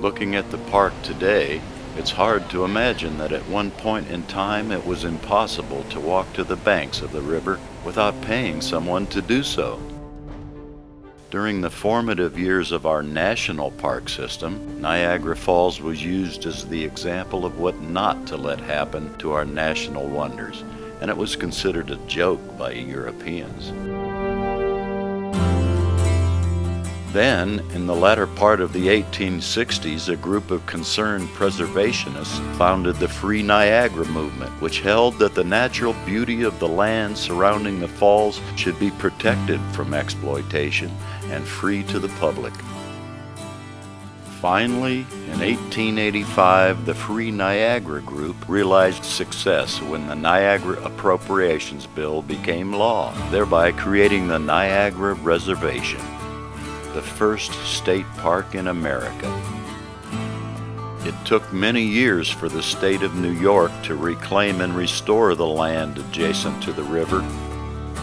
Looking at the park today, it's hard to imagine that at one point in time it was impossible to walk to the banks of the river without paying someone to do so. During the formative years of our national park system, Niagara Falls was used as the example of what not to let happen to our national wonders, and it was considered a joke by Europeans. Then, in the latter part of the 1860s, a group of concerned preservationists founded the Free Niagara movement, which held that the natural beauty of the land surrounding the falls should be protected from exploitation and free to the public. Finally, in 1885, the Free Niagara Group realized success when the Niagara Appropriations Bill became law, thereby creating the Niagara Reservation, the first state park in America. It took many years for the state of New York to reclaim and restore the land adjacent to the river.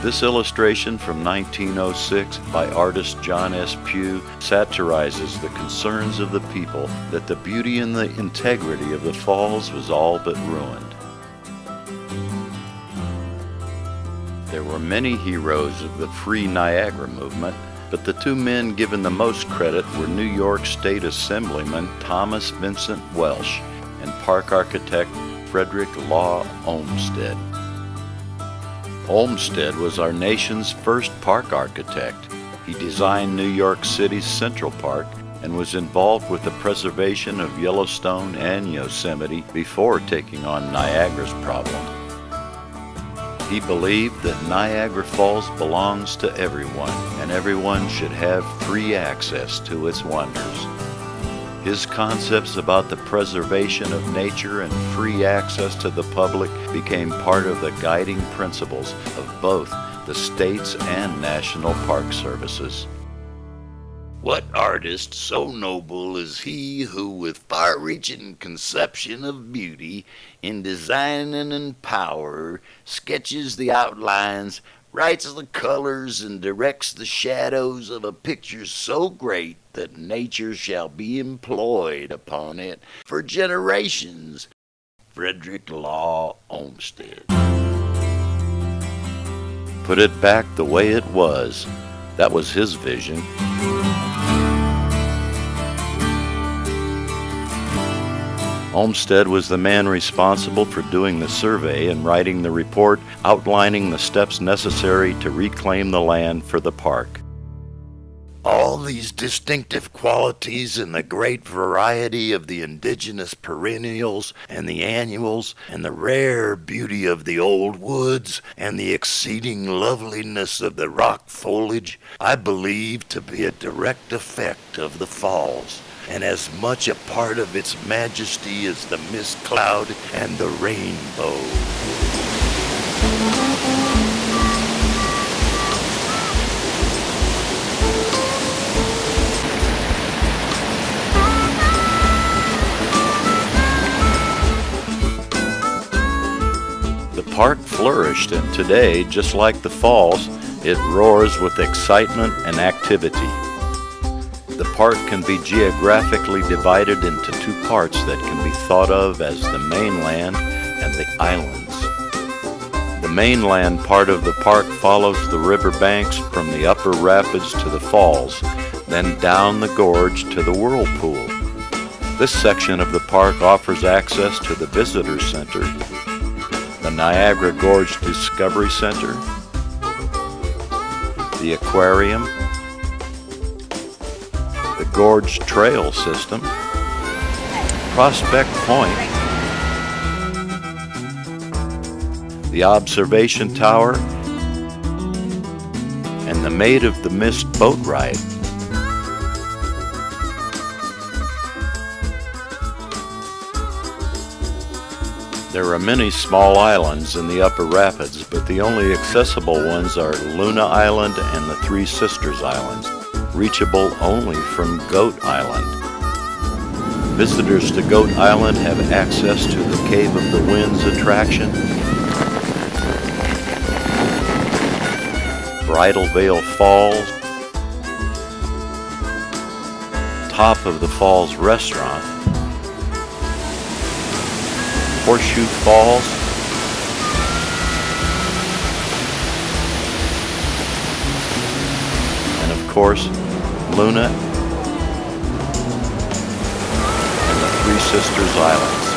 This illustration from 1906 by artist John S. Pugh satirizes the concerns of the people that the beauty and the integrity of the falls was all but ruined. There were many heroes of the Free Niagara movement, but the two men given the most credit were New York State Assemblyman Thomas Vincent Welsh and park architect Frederick Law Olmsted. Olmsted was our nation's first park architect. He designed New York City's Central Park and was involved with the preservation of Yellowstone and Yosemite before taking on Niagara's problem. He believed that Niagara Falls belongs to everyone, and everyone should have free access to its wonders. His concepts about the preservation of nature and free access to the public became part of the guiding principles of both the state's and national park services. What artist so noble is he who, with far-reaching conception of beauty, in design and in power, sketches the outlines, writes the colors, and directs the shadows of a picture so great that nature shall be employed upon it for generations. Frederick Law Olmsted. Put it back the way it was. That was his vision. Olmsted was the man responsible for doing the survey and writing the report outlining the steps necessary to reclaim the land for the park. All these distinctive qualities and the great variety of the indigenous perennials and the annuals and the rare beauty of the old woods and the exceeding loveliness of the rock foliage I believe to be a direct effect of the falls, and as much a part of its majesty as the mist cloud and the rainbow. The park flourished, and today, just like the falls, it roars with excitement and activity. The park can be geographically divided into two parts that can be thought of as the mainland and the islands. The mainland part of the park follows the river banks from the upper rapids to the falls, then down the gorge to the whirlpool. This section of the park offers access to the Visitor Center, the Niagara Gorge Discovery Center, the aquarium, the Gorge Trail System, Prospect Point, the Observation Tower, and the Maid of the Mist boat ride. There are many small islands in the upper rapids, but the only accessible ones are Luna Island and the Three Sisters Islands, reachable only from Goat Island. Visitors to Goat Island have access to the Cave of the Winds attraction, Bridal Veil Falls, top of the falls restaurant, Horseshoe Falls, and of course Luna and the Three Sisters Islands.